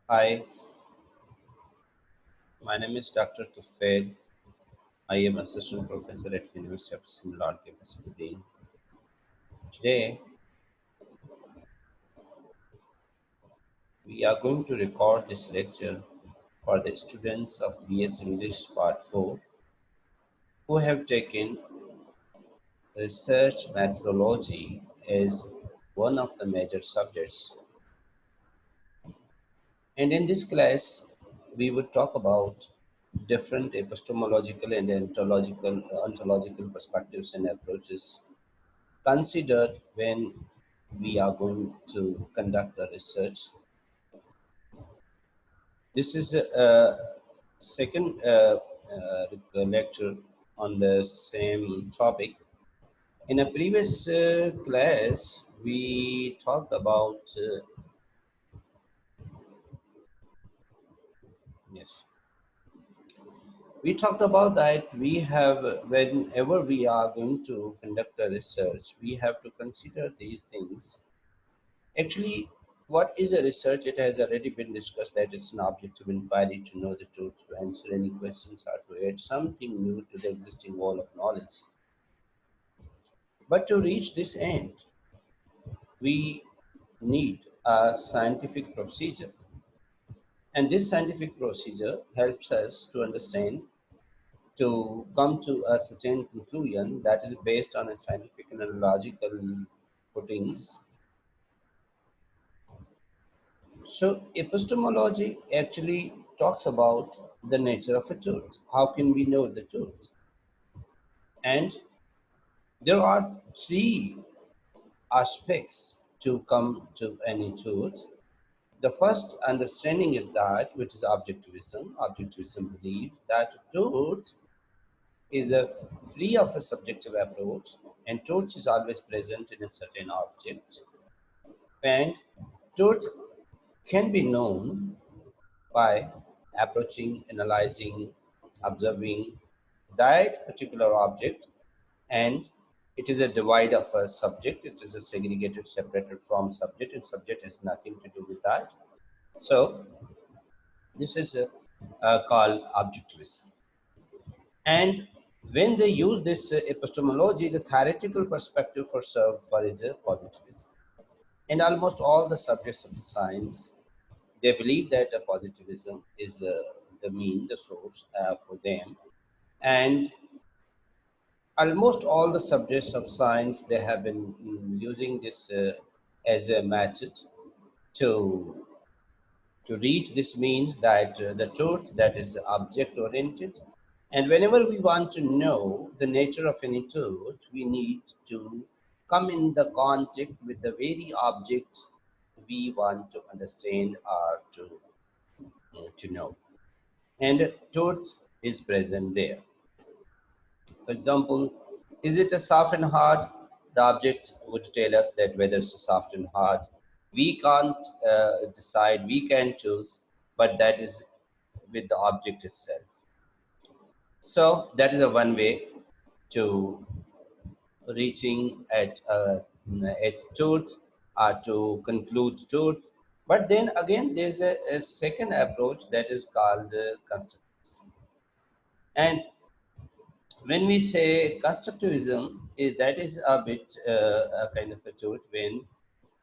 Hi, my name is Dr. Tufel. I am assistant professor at University of Simla campus Pune. Today, we are going to record this lecture for the students of BS English Part 4 who have taken research methodology as one of the major subjects. And in this class, we would talk about different epistemological and ontological perspectives and approaches considered when we are going to conduct the research. This is a second lecture on the same topic. In a previous class, we talked about yes, we talked about that we have whenever we are going to conduct a research, we have to consider these things. Actually, what is a research? It has already been discussed that it's an objective inquiry to know the truth, to answer any questions, or to add something new to the existing wall of knowledge. But to reach this end, we need a scientific procedure. And this scientific procedure helps us to understand, to come to a certain conclusion that is based on a scientific and logical footings. So epistemology actually talks about the nature of a truth. How can we know the truth? And there are three aspects to come to any truth. The first understanding is that which is objectivism. Objectivism believes that truth is a free of a subjective approach, and truth is always present in a certain object. And truth can be known by approaching, analyzing, observing that particular object, and it is a divide of a subject. It is a segregated, separated from subject, and subject has nothing to do with that. So this is called objectivism. And when they use this epistemology, the theoretical perspective for serve for is positivism. In almost all the subjects of the science, they believe that positivism is the mean, the source for them. And almost all the subjects of science, they have been using this as a method to to reach this means that the truth that is object oriented. And whenever we want to know the nature of any truth, we need to come in the contact with the very object we want to understand or to know. And truth is present there. For example, is it a soft and hard? The object would tell us that whether it's soft and hard. We can't decide, we can choose, but that is with the object itself. So that is a one way to reaching at truth or to conclude truth. But then again, there's a second approach that is called constructivism. And when we say constructivism, that is a bit a kind of a truth when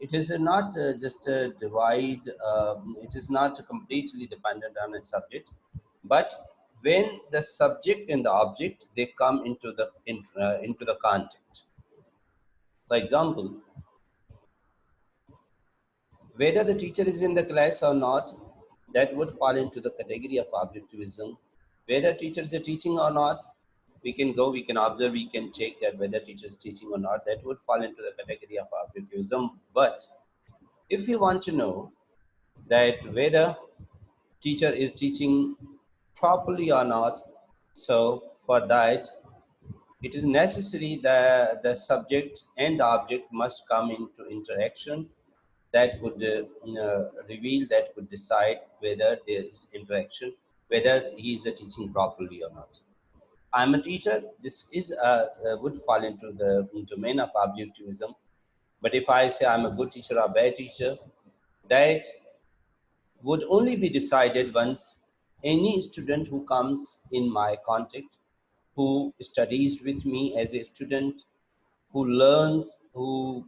it is not just a divide, it is not completely dependent on a subject, but when the subject and the object they come into the context. For example, whether the teacher is in the class or not, that would fall into the category of objectivism. Whether teacher is teaching or not, we can go, we can observe, we can check that whether teacher is teaching or not. That would fall into the category of objectivism. But if you want to know that whether teacher is teaching properly or not, so for that, it is necessary that the subject and the object must come into interaction that would reveal, that would decide whether there is interaction, whether he is teaching properly or not. I'm a teacher. This is would fall into the domain of objectivism. But if I say I'm a good teacher or bad teacher, that would only be decided once any student who comes in my contact, who studies with me as a student, who learns, who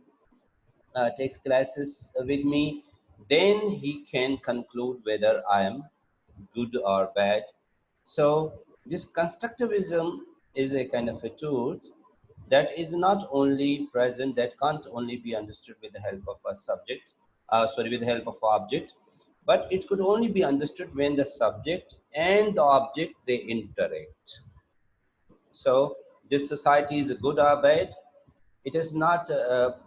takes classes with me, then he can conclude whether I am good or bad. So, this constructivism is a kind of a tool that is not only present, that can't only be understood with the help of a subject, with the help of object, but it could only be understood when the subject and the object they interact. So, this society is good or bad. It is not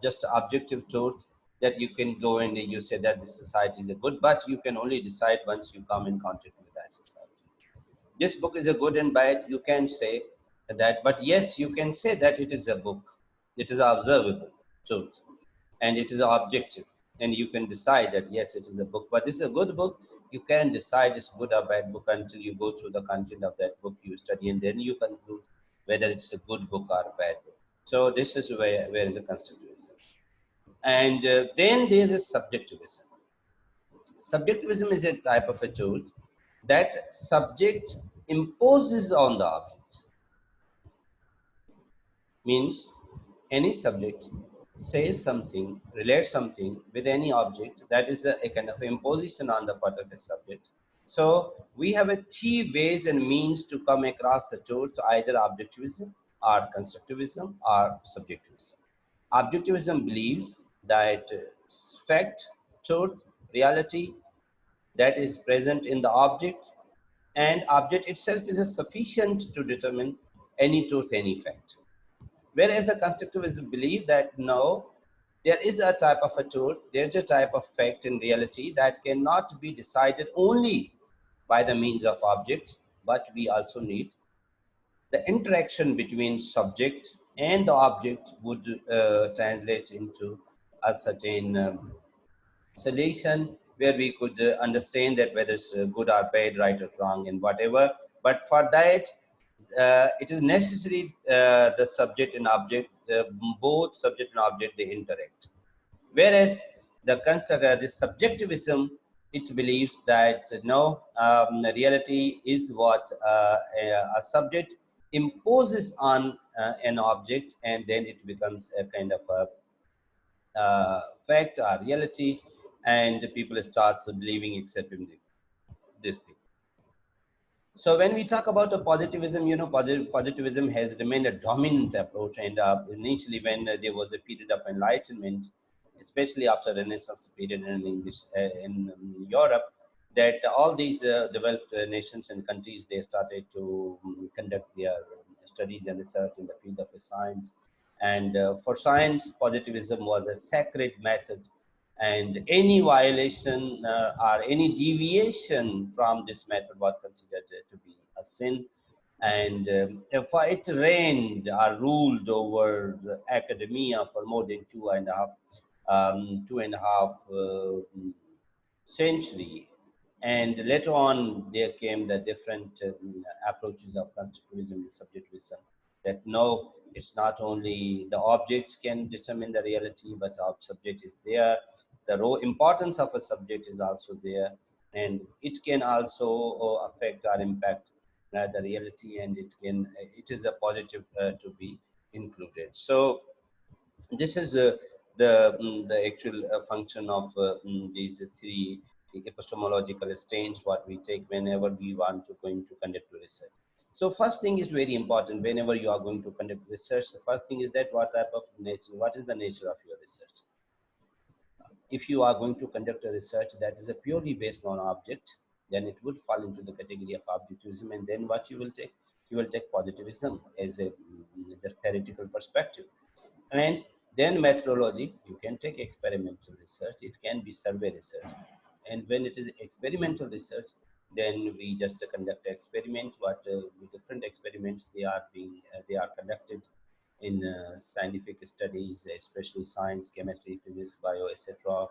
just objective truth that you can go and you say that this society is a good, but you can only decide once you come in contact with that society. This book is a good and bad, you can say that, but yes, you can say that it is a book. It is observable truth, and it is objective, and you can decide that yes, it is a book. But this is a good book. You can decide it's good or bad book until you go through the content of that book you study, and then you conclude whether it's a good book or a bad book. So this is where is a constructivism, and then there is a subjectivism. Subjectivism is a type of a tool that subject imposes on the object. Means any subject says something, relates something with any object, that is a kind of imposition on the part of the subject. So we have a three ways and means to come across the truth, either objectivism or constructivism or subjectivism. Objectivism believes that fact, truth, reality that is present in the object, and object itself is sufficient to determine any truth, any fact. Whereas the constructivists believe that no, there is a type of a truth, there's a type of fact in reality that cannot be decided only by the means of object, but we also need the interaction between subject and the object would translate into a certain solution where we could understand that whether it's good or bad, right or wrong, and whatever. But for that, it is necessary the subject and object, both subject and object, they interact. Whereas this subjectivism, it believes that no, reality is what a subject imposes on an object, and then it becomes a kind of a fact or reality, and people start believing, accepting this thing. So when we talk about the positivism, positivism has remained a dominant approach, and initially when there was a period of enlightenment, especially after Renaissance period in English in Europe, that all these developed nations and countries, they started to conduct their studies and research in the field of science, and for science, positivism was a sacred method, and any violation or any deviation from this method was considered to be a sin. And if it reigned or ruled over the academia for more than two and a half century. And later on, there came the different approaches of constructivism and subjectivism. That no, it's not only the object can determine the reality, but our subject is there. The role importance of a subject is also there, and it can also affect or impact the reality, and it is a positive to be included. So this is the actual function of these three epistemological stains what we take whenever we want to going to conduct research. So first thing is very important whenever you are going to conduct research. The first thing is that what type of nature, what is the nature of your research. If you are going to conduct a research that is a purely based on object, then it would fall into the category of objectivism, and then what you will take positivism as a the theoretical perspective. And then methodology, you can take experimental research, it can be survey research. And when it is experimental research, then we just conduct experiment, what with different experiments they are conducted in scientific studies, especially science, chemistry, physics, bio, etc.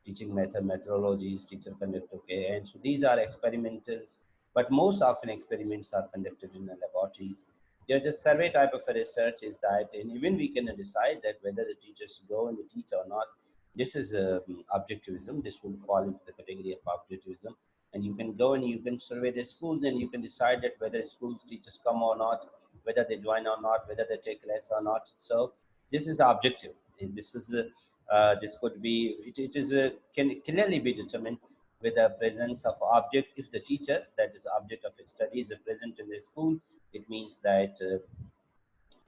Teaching method, methodologies, teacher conduct, okay. And so these are experimentals, but most often experiments are conducted in the laboratories. There's a survey type of a research is that, and even we can decide that whether the teachers go and teach or not. This is objectivism. This will fall into the category of objectivism. And you can go and you can survey the schools and you can decide that whether schools teachers come or not, whether they join or not, whether they take less or not. So this is objective. And this could be it is can clearly be determined with the presence of object. If the teacher, that is object of his study, is present in the school, it means that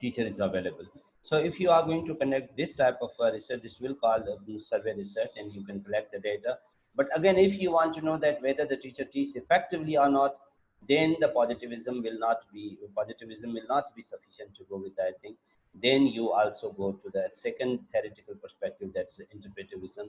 teacher is available. So if you are going to conduct this type of research, this will call survey research, and you can collect the data. But again, if you want to know that whether the teacher teaches effectively or not, then the positivism will not be sufficient to go with that thing. Then you also go to the second theoretical perspective, that's interpretivism.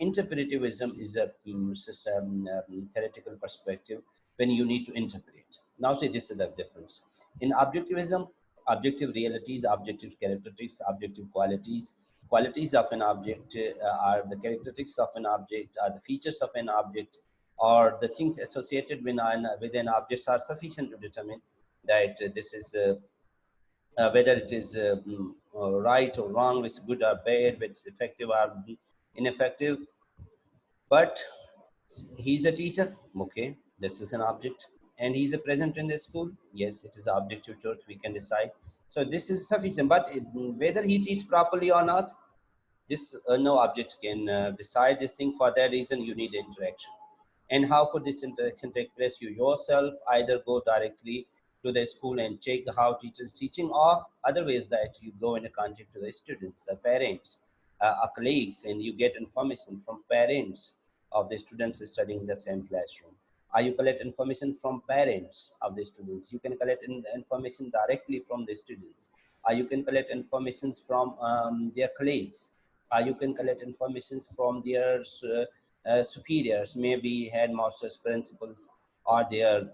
Interpretivism is a system, theoretical perspective when you need to interpret. Now, see, this is the difference. In objectivism, objective realities, objective characteristics, objective qualities. Qualities of an object are the characteristics of an object, are the features of an object, or the things associated with an object are sufficient to determine that this is whether it is right or wrong, which is good or bad, which is effective or ineffective. But he's a teacher, okay, this is an object. And he's a present in the school, yes, it is objective truth, we can decide. So this is sufficient. But whether he teaches properly or not, this no object can decide this thing. For that reason, you need interaction. And how could this interaction take place? You yourself either go directly to the school and check how teachers teaching, or other ways that you go in a contact to the students, the parents, colleagues, and you get information from parents of the students studying in the same classroom. You collect information from parents of the students. You can collect information directly from the students. You can collect information from their colleagues. You can collect information from their superiors, maybe headmasters, principals, or their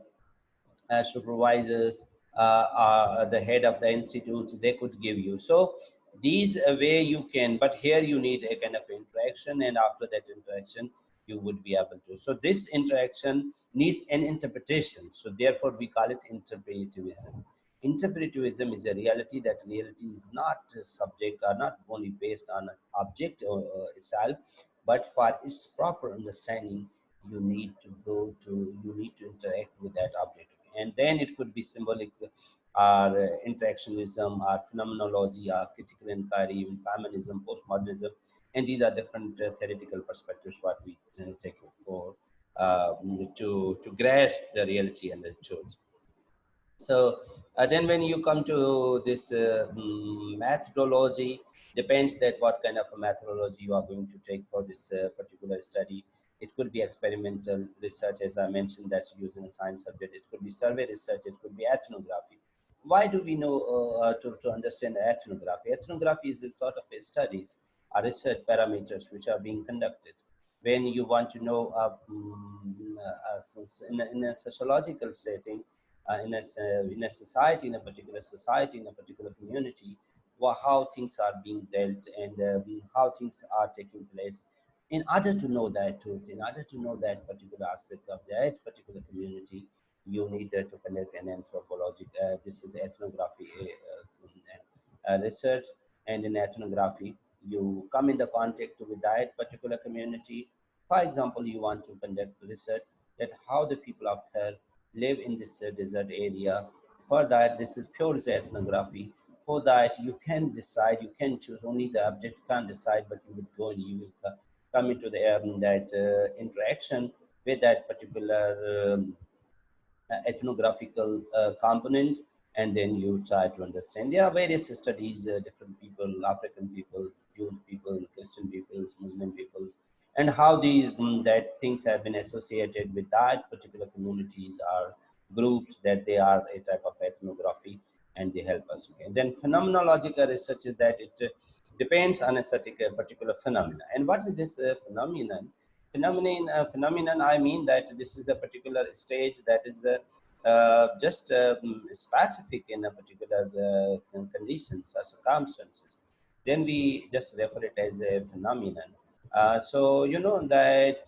supervisors, the head of the institute, they could give you. So these way you can, but here you need a kind of interaction, and after that interaction, you would be able to. So this interaction needs an interpretation. So therefore, we call it interpretivism. Interpretivism is a reality that reality is not subject or not only based on an object itself, but for its proper understanding, you need to go to you need to interact with that object, and then it could be symbolic, or interactionism, or phenomenology, or critical inquiry, even feminism, postmodernism, and these are different theoretical perspectives what we take for to grasp the reality and the truth. So then when you come to this methodology, depends that what kind of a methodology you are going to take for this particular study. It could be experimental research, as I mentioned, that's used in a science subject. It could be survey research. It could be ethnography. Why do we know to understand ethnography? Ethnography is a sort of a studies, research parameters which are being conducted. When you want to know in a sociological setting, in a society, in a particular society, in a particular community, how things are being dealt, and how things are taking place. In order to know that truth, in order to know that particular aspect of that particular community, you need to conduct an anthropological, this is ethnography research. And in ethnography, you come in the contact with that particular community. For example, you want to conduct research that how the people of there live in this desert area. For that, this is pure ethnography. For that, you can decide, you can choose. Only the object can't decide, but you would go and you will come into the that interaction with that particular ethnographical component, and then you try to understand. There are various studies, different people, African peoples, Jewish people, Christian peoples, Muslim peoples, and how these that things have been associated with that particular communities or groups, that they are a type of ethnography, and they help us. Okay. And then phenomenological research is that it depends on a particular phenomena. And what is this phenomenon? Phenomenon, I mean that this is a particular stage that is just specific in a particular conditions or circumstances. Then we just refer it as a phenomenon. So you know that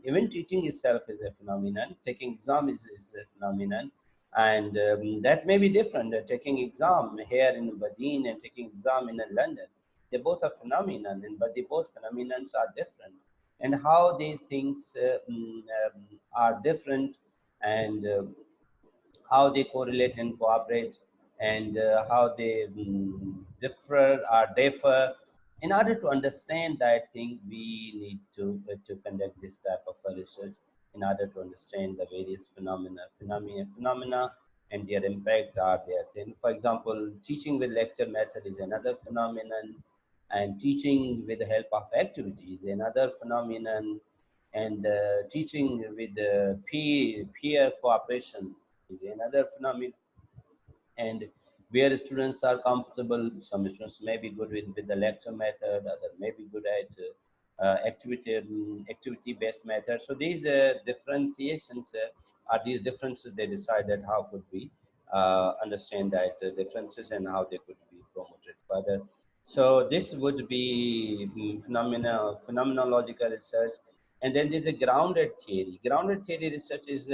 even teaching itself is a phenomenon. Taking exam is a phenomenon, and that may be different. Taking exam here in Badin and taking exam in London. They both are phenomenon, and but the both phenomenons are different, and how these things are different, and how they correlate and cooperate, and how they differ. In order to understand that thing, we need to conduct this type of a research in order to understand the various phenomena and their impact are there. Then, for example, teaching with lecture method is another phenomenon, and teaching with the help of activities another phenomenon, and teaching with peer cooperation is another phenomenon, and where students are comfortable. Some students may be good with the lecture method, other may be good at activity based method. So these differentiations are these differences they decided how could we understand that differences and how they could be promoted further. So this would be phenomenological research. And then there's a grounded theory. Grounded theory research is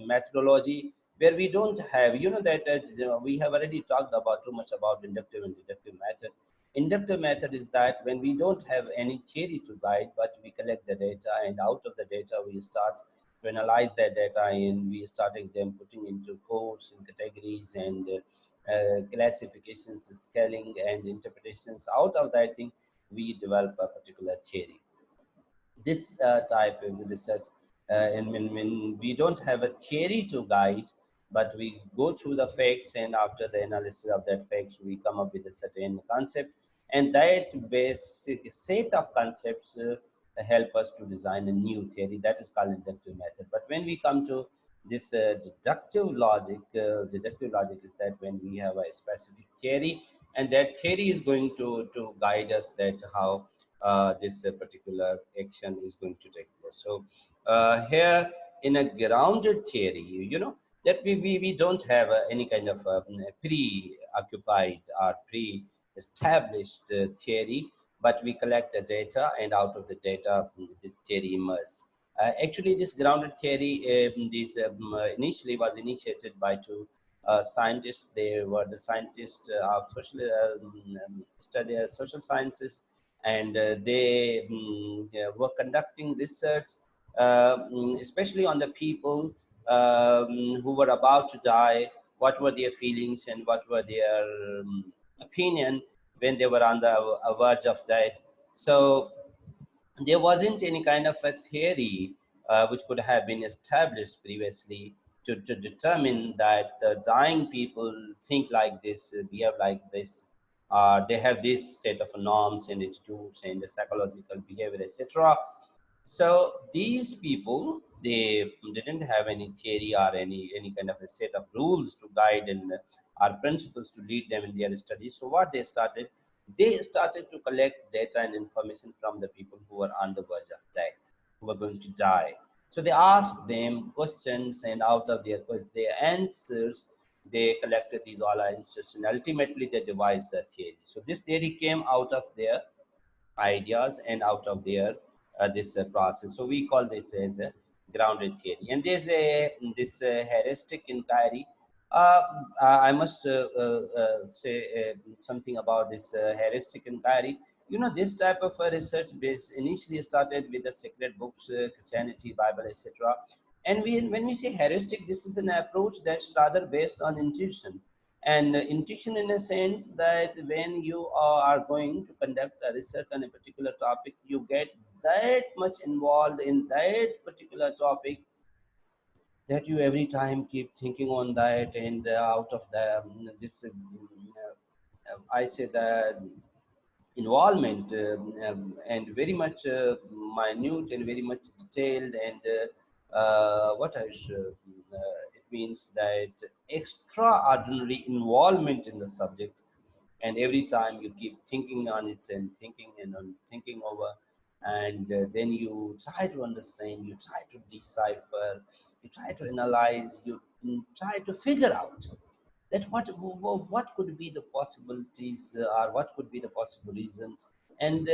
methodology where we don't have, that we have already talked about too much about inductive and deductive method. Inductive method is that when we don't have any theory to guide, but we collect the data, and out of the data we start to analyze that data, and we starting them putting into codes and categories and classifications, scaling and interpretations. Out of that thing, we develop a particular theory. This type of research, and when we don't have a theory to guide, but we go through the facts, and after the analysis of that facts we come up with a certain concept, and that basic set of concepts help us to design a new theory. That is called inductive method. But when we come to this deductive logic is that when we have a specific theory, and that theory is going to guide us that how this particular action is going to take place. So here in a grounded theory, that we don't have any kind of preoccupied or pre-established theory, but we collect the data, and out of the data this theory emerges. Actually, this grounded theory initially was initiated by two scientists. They were the scientists of social sciences, and they yeah, were conducting research, especially on the people who were about to die. What were their feelings and what were their opinion when they were on the verge of death? So there wasn't any kind of a theory which could have been established previously to determine that the dying people think like this, behave like this, they have this set of norms and attitudes and the psychological behavior, etc. So these people, they didn't have any theory or any kind of a set of rules to guide and or principles to lead them in their studies. So what they started to collect data and information from the people who were on the verge of death, who were going to die. So they asked them questions, and out of their answers, they collected these all answers, and ultimately they devised a theory. So this theory came out of their ideas and out of their this process. So we call it as a grounded theory. And there's a this heuristic inquiry. Uh, I must say something about this heuristic inquiry. This type of research base initially started with the sacred books, Christianity, Bible, etc. And when we say heuristic, this is an approach that's rather based on intuition, and intuition in a sense that when you are going to conduct a research on a particular topic, you get that much involved in that particular topic that you every time keep thinking on that, and out of the this I say that involvement, and very much minute and very much detailed, and what I should, it means that extraordinary involvement in the subject, and every time you keep thinking on it and thinking and on thinking over, and then you try to understand, you try to decipher, you try to analyze, you try to figure out that what could be the possibilities, or what could be the possible reasons, and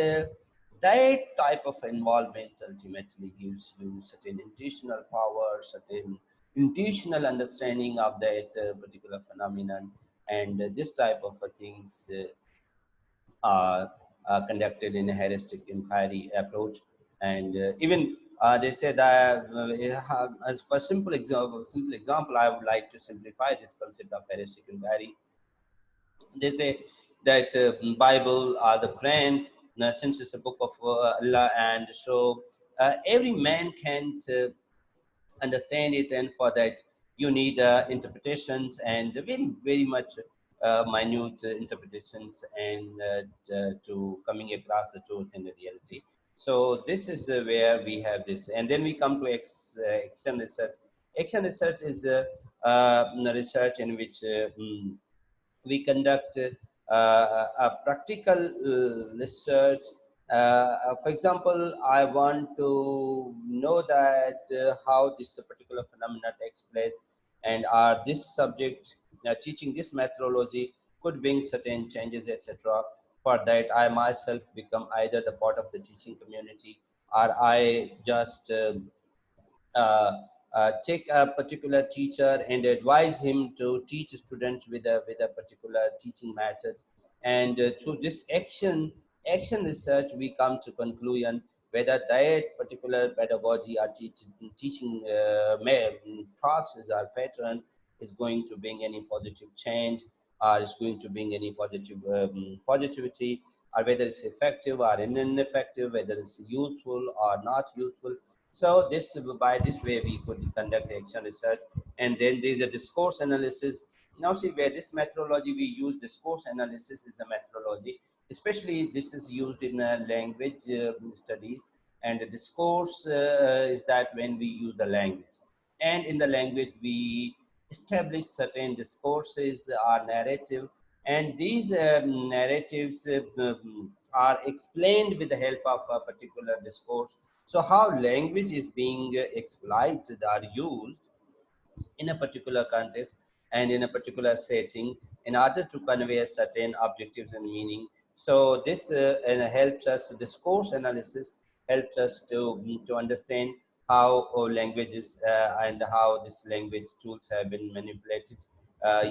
that type of involvement ultimately gives you certain intuitional power, certain intuitional understanding of that particular phenomenon, and this type of things are conducted in a heuristic inquiry approach. And even they say that as for simple example, I would like to simplify this concept of heuristic inquiry. They say that Bible are the Quran, since it's a book of Allah, and so every man can understand it, and for that you need interpretations, and very much minute interpretations, and to coming across the truth and the reality. So this is where we have this, and then we come to action research. Action research is research in which we conduct a practical research. For example, I want to know that how this particular phenomena takes place, and are this subject teaching this methodology could bring certain changes, etc. For that, I myself become either the part of the teaching community, or I just uh, take a particular teacher and advise him to teach students with a particular teaching method. And through this action research, we come to conclusion whether that particular pedagogy or teaching process or pattern is going to bring any positive change, or is going to bring any positivity, or whether it's effective or ineffective, whether it's useful or not useful. So this, by this way we could conduct action research. And then there's a discourse analysis. Now see, where this methodology we use, discourse analysis is the methodology, especially this is used in language studies. And the discourse is that when we use the language, and in the language we establish certain discourses or narrative, and these narratives are explained with the help of a particular discourse. So how language is being exploited or used in a particular context and in a particular setting in order to convey certain objectives and meaning. So this helps us, discourse analysis helps us to understand how languages and how this language tools have been manipulated,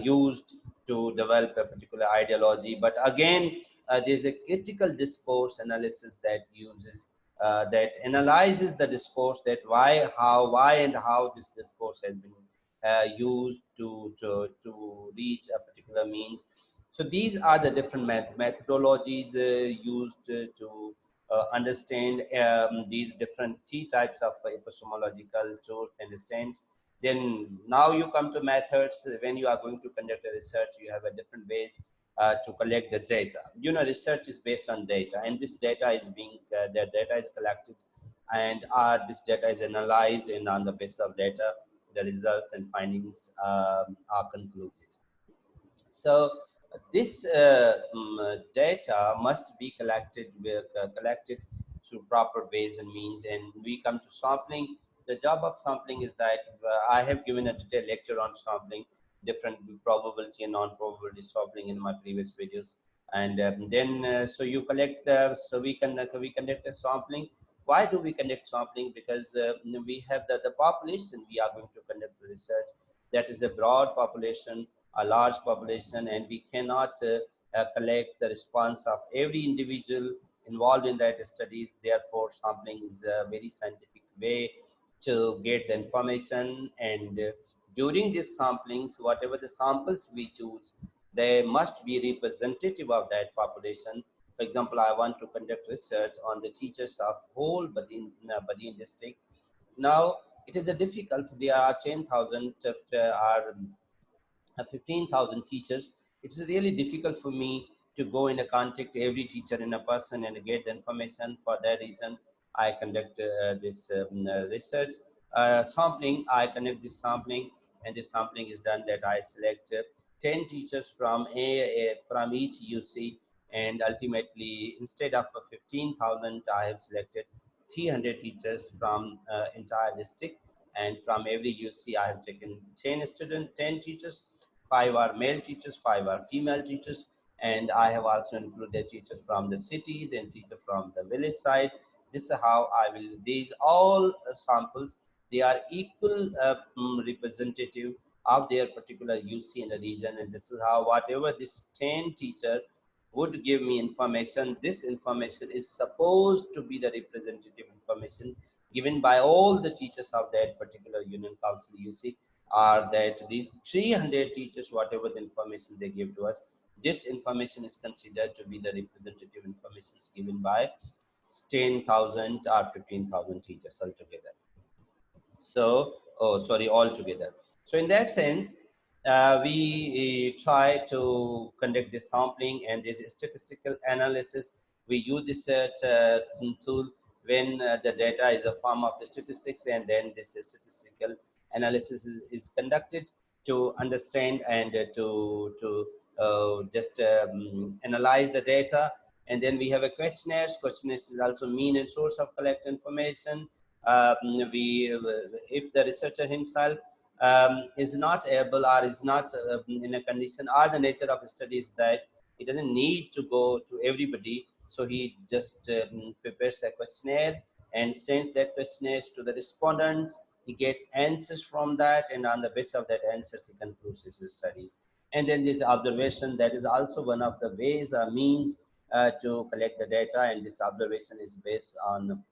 used to develop a particular ideology. But again, there's a critical discourse analysis that uses that analyzes the discourse, that why and how this discourse has been used to reach a particular mean. So these are the different methodologies used to understand these different three types of epistemological truth and stands. Then now you come to methods. When you are going to conduct a research, you have a different ways to collect the data. You know, research is based on data, and this data is being the data is collected, and this data is analyzed, and on the basis of data, the results and findings are concluded. So this data must be collected through proper ways and means, and we come to sampling. The job of sampling is that I have given a detailed lecture on sampling, different probability and non-probability sampling in my previous videos. And then so you collect, so we conduct a sampling. Why do we conduct sampling? Because we have the population we are going to conduct the research. That is a broad population, a large population, and we cannot collect the response of every individual involved in that studies. Therefore, sampling is a very scientific way to get the information. And during these samplings, whatever the samples we choose, they must be representative of that population. For example, I want to conduct research on the teachers of whole Badin district. Now, it is a difficult. There are 10,000 are 15,000 teachers. It's really difficult for me to go and contact every teacher in a person and get the information. For that reason, I conduct this research sampling. I conduct this sampling, and this sampling is done that I select 10 teachers from from each UC, and ultimately, instead of 15,000, I have selected 300 teachers from entire district, and from every UC, I have taken 10 students, 10 teachers. Five are male teachers, five are female teachers, and I have also included teachers from the city, then teacher from the village side. This is how I will. These all samples, they are equal representative of their particular UC in the region, and this is how whatever this 10 teacher. would give me information. This information is supposed to be the representative information given by all the teachers of that particular union council. You see, are that these 300 teachers, whatever the information they give to us, this information is considered to be the representative information given by 10,000 or 15,000 teachers altogether. So, oh, sorry, altogether. So, in that sense, we try to conduct this sampling and this statistical analysis. We use this tool when the data is a form of statistics, and then this statistical analysis is conducted to understand and just analyze the data. And then we have a questionnaires. Questionnaires is also mean and source of collect information. If the researcher himself is not able or is not in a condition, or the nature of studies that he doesn't need to go to everybody, so he just prepares a questionnaire and sends that questionnaires to the respondents. He gets answers from that, and on the basis of that answers he concludes his studies. And then this observation, that is also one of the ways or means to collect the data, and this observation is based on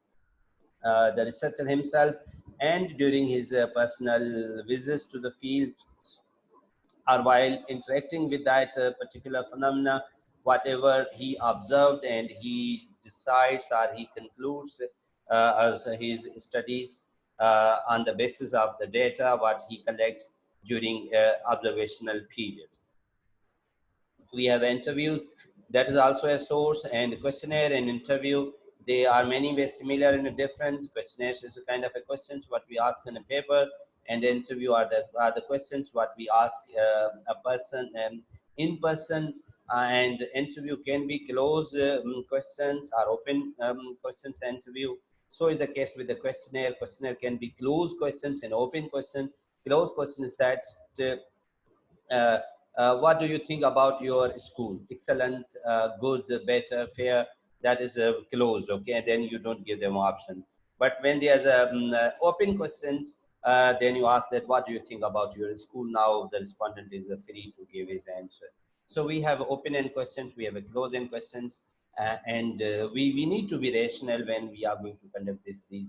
the researcher himself, and during his personal visits to the field, or while interacting with that particular phenomena, whatever he observed, and he decides or he concludes as his studies on the basis of the data what he collects during observational period. We have interviews, that is also a source, and questionnaire and interview, they are many ways similar and different. Questionnaires is a kind of a questions what we ask in a paper, and the interview are the questions what we ask a person in person. And interview can be closed questions or open questions interview. So is the case with the questionnaire. Questionnaire can be closed questions and open question. Closed question is that uh, uh, what do you think about your school? Excellent, good, better, fair. That is closed, okay? And then you don't give them option. But when there's open questions, then you ask that what do you think about your school? Now the respondent is free to give his answer. So we have open-end questions, we have a closed-end questions, and we need to be rational when we are going to conduct these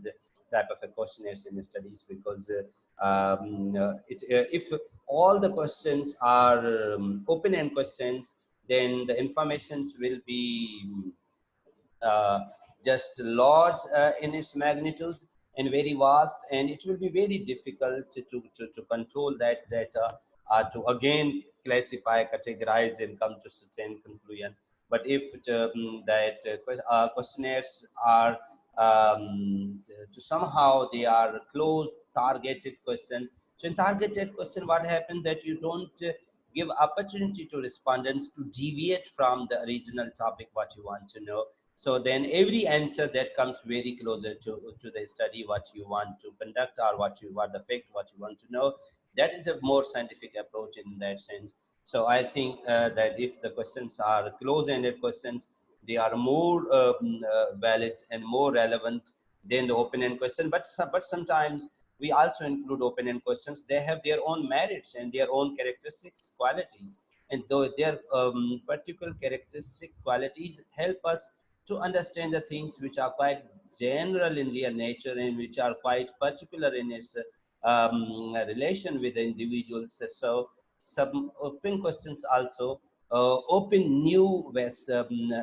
type of a questionnaires in studies, because if all the questions are open-end questions, then the informations will be uh, just large in its magnitude and very vast, and it will be very difficult to control that data, to again classify, categorize, and come to certain conclusion. But if that questionnaires are to somehow they are closed targeted question. So in targeted question, what happens that you don't give opportunity to respondents to deviate from the original topic what you want to know. So then every answer that comes very closer to the study what you want to conduct, or what the fact what you want to know, that is a more scientific approach in that sense. So I think that if the questions are close-ended questions, they are more valid and more relevant than the open-end question. But sometimes we also include open-end questions. They have their own merits and their own characteristics, qualities, and though their particular characteristic qualities help us to understand the things which are quite general in their nature and which are quite particular in its relation with the individuals. So some open questions also open new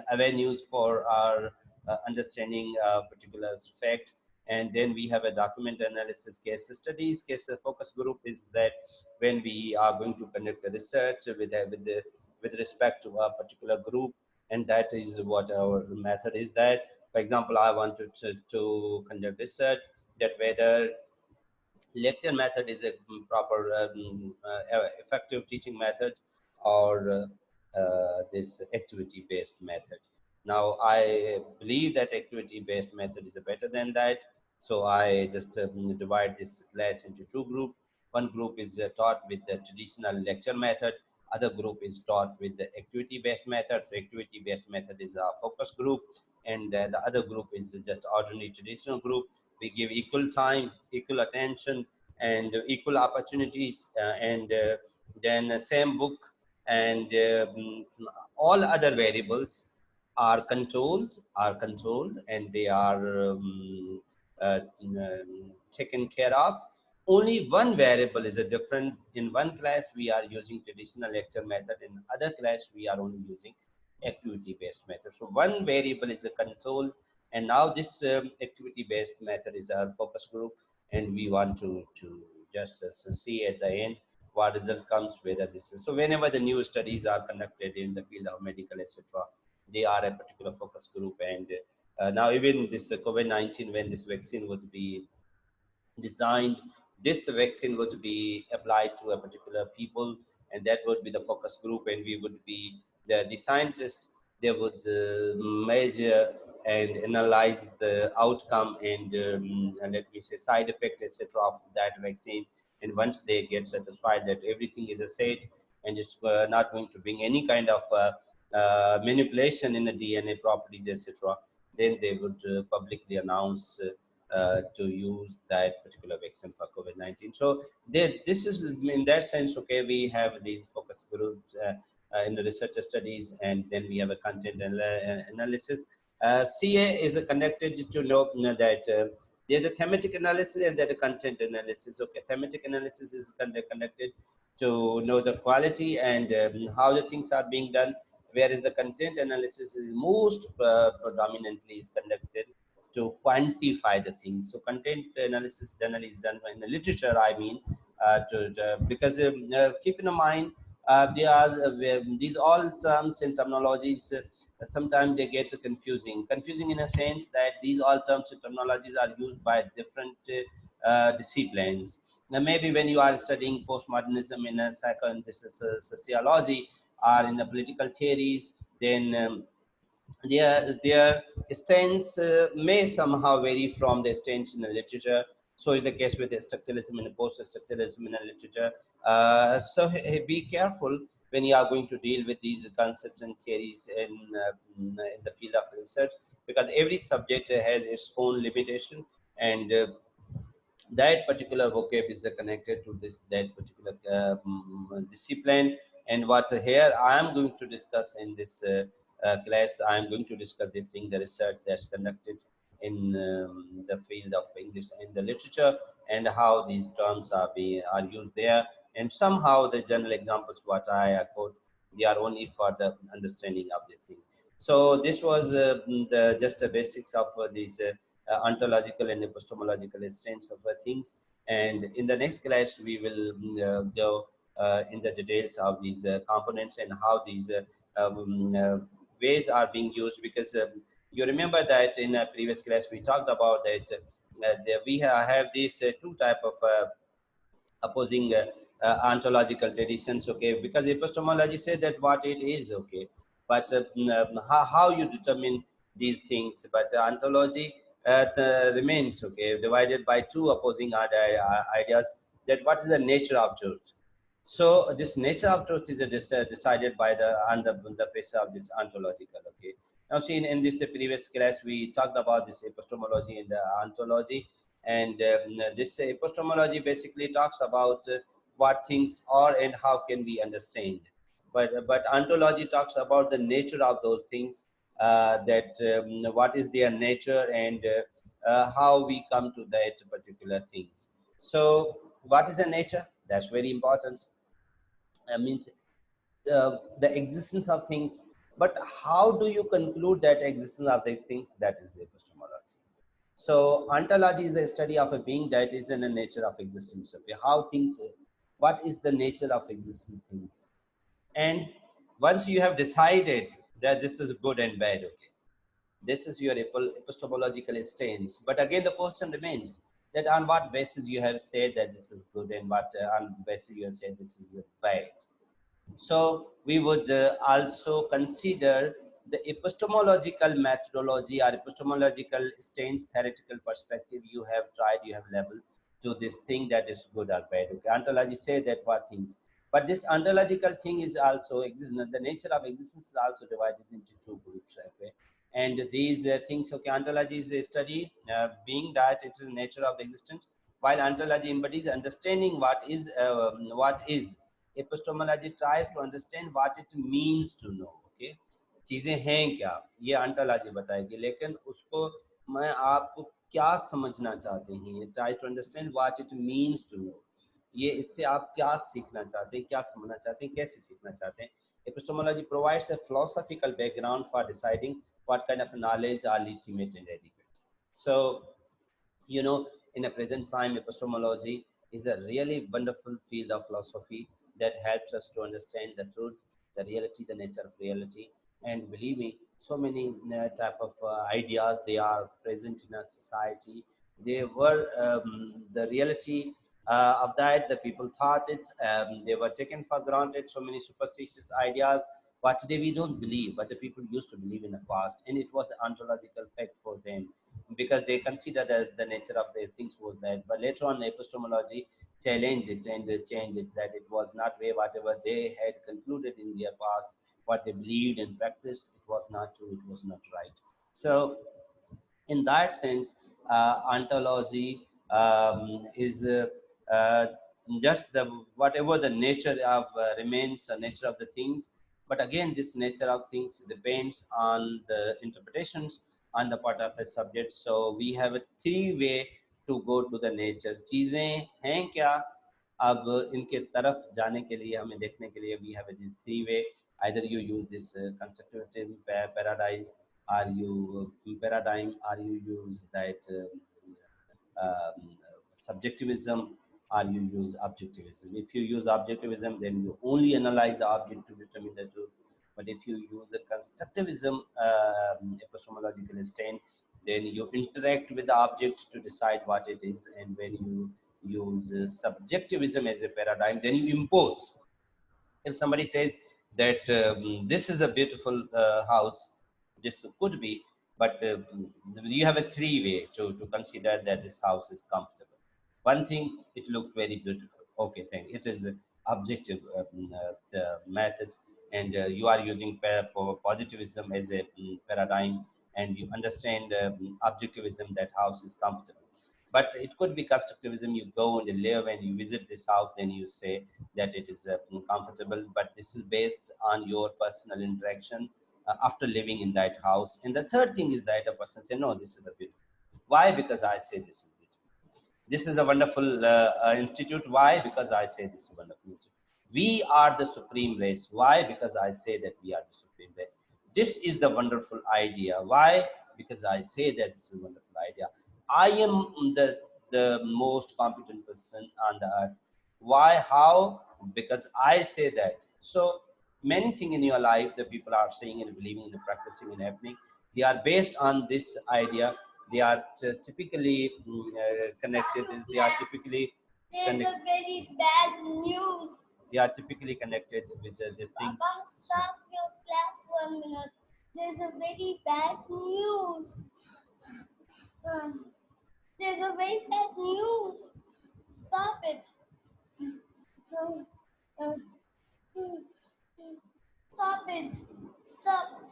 avenues for our understanding particular fact. And then we have a document analysis, case studies. Case focus group is that when we are going to conduct a research with respect to a particular group, and that is what our method is. That, for example, I wanted to conduct research that whether lecture method is a proper effective teaching method, or this activity based method. Now I believe that activity based method is better than that, so I just divide this class into two groups. One group is taught with the traditional lecture method, other group is taught with the activity based method. So activity based method is a focus group, and the other group is just ordinary traditional group. We give equal time, equal attention, and equal opportunities, and then same book and all other variables are controlled, and they are taken care of. Only one variable is a different. In one class we are using traditional lecture method, in other class we are only using activity based method. So one variable is a control, and now this activity based method is our focus group, and we want to just see at the end what result comes, whether this is so. Whenever the new studies are conducted in the field of medical, etc., they are a particular focus group. And now even this COVID-19, when this vaccine would be designed, this vaccine would be applied to a particular people, and that would be the focus group, and we would be the scientists. They would measure and analyze the outcome, and let me say side effect, etc., of that vaccine. And once they get satisfied that everything is a safe and it's not going to bring any kind of manipulation in the DNA properties, etc., then they would publicly announce to use that particular vaccine for COVID-19. So this is in that sense, okay, we have these focus groups in the research studies, and then we have a content analysis. CA is connected to know that there's a thematic analysis and there's a content analysis. Okay, thematic analysis is connected to know the quality and how the things are being done, whereas the content analysis is most predominantly is conducted to quantify the things. So content analysis generally is done in the literature, I mean, because keep in mind, they are these all terms and terminologies. Sometimes they get confusing in a sense that these all terms and terminologies are used by different disciplines. Now, maybe when you are studying postmodernism in a this is sociology, or in the political theories, then their stance may somehow vary from the stance in the literature. So is the case with the structuralism and post-structuralism in the literature. Be careful when you are going to deal with these concepts and theories in the field of research, because every subject has its own limitation, and that particular vocab is connected to this that particular discipline. And what here I am going to discuss in this class, I am going to discuss this thing, the research that's conducted in the field of English and the literature, and how these terms are used there, and somehow the general examples what I quote, they are only for the understanding of this thing. So this was the just the basics of these ontological and epistemological sense of things. And in the next class, we will go in the details of these components and how these ways are being used. Because you remember that in a previous class we talked about that, we have these two type of opposing ontological traditions, okay, because epistemology says that what it is, okay, but how you determine these things, but ontology remains, okay, divided by two opposing ideas, that what is the nature of truth. So this nature of truth is decided by the on the basis of this ontological, okay. Now see, in this previous class we talked about this epistemology and the ontology, and this epistemology basically talks about what things are and how can we understand, but ontology talks about the nature of those things, that what is their nature, and how we come to that particular things. So what is the nature? That's very important. I mean, the existence of things, but how do you conclude that existence of the things? That is the epistemology. So ontology is the study of a being that is in the nature of existence. Okay, how things, what is the nature of existing things? And once you have decided that this is good and bad, okay, this is your epistemological stance. But again, the question remains that on what basis you have said that this is good, and what on basis you have said this is bad. So we would also consider the epistemological methodology or epistemological stance, theoretical perspective you have tried, you have leveled to this thing that is good or bad. Okay, ontology says that what things, but this ontological thing is also existence. The nature of existence is also divided into two groups. Okay, and these things. Okay, ontology is a study being that it is the nature of existence, while ontology embodies understanding what is. Epistemology tries to understand what it means to know. Okay, चीजें हैं क्या, ये अंटोलॉजी बताएगी, लेकिन उसको मैं आपको क्या समझना चाहते हैं, ये try to understand what it means to know, ये इससे आप क्या सीखना चाहते हैं, क्या समझना चाहते हैं, कैसे सीखना चाहते हैं. Epistemology provides a philosophical background for deciding what kind of knowledge are legitimate and adequate. So, you know, in a present time, epistemology is a really wonderful field of philosophy that helps us to understand the truth, the reality, the nature of reality. And believe me, so many type of ideas they are present in our society. They were the reality of that. The people thought it. They were taken for granted. So many superstitious ideas. But today we don't believe, but the people used to believe in the past, and it was an ontological fact for them because they consider that the nature of their things was that. But later on, epistemology challenged it and changed it, that it was not way whatever they had concluded in their past, what they believed and practiced, it was not true, it was not right. So in that sense, ontology is uh, just the whatever the nature of remains nature of the things. But again, this nature of things depends on the interpretations on the part of a subject. So we have a three way to go to the nature. चीजें हैं क्या, अब इनके तरफ जाने के लिए हमें देखने के लिए we have a this three way. Either you use this constructive paradise, or you paradigm, or you use that subjectivism, or you use objectivism. If you use objectivism, then you only analyze the object to determine the truth. But if you use a constructivism epistemological stand, then you interact with the object to decide what it is. And when you use subjectivism as a paradigm, then you impose. If somebody says that this is a beautiful house, this could be, but you have a three way to consider that this house is comfortable. One thing, it looks very beautiful. Okay, thank you. It is a objective the method, and you are using positivism as a paradigm, and you understand objectivism, that house is comfortable. But it could be constructivism. You go and you live and you visit this house, then you say that it is comfortable. But this is based on your personal interaction after living in that house. And the third thing is that a person say, no, this is a beautiful. Why? Because I say this is beautiful. This is a wonderful institute. Why? Because I say this is a wonderful institute. We are the supreme race. Why? Because I say that we are the supreme race. This is the wonderful idea. Why? Because I say that this is a wonderful idea. I am the most competent person on the earth. Why? How? Because I say that. So many things in your life that people are saying and believing and practicing and happening, they are based on this idea. They are typically connected. They are typically There's a very bad news. they are typically connected with this thing. Papa, stop your class 1 minute. There's a very bad news. There's a very bad news. Stop it. Uh, uh, Stop it. Stop.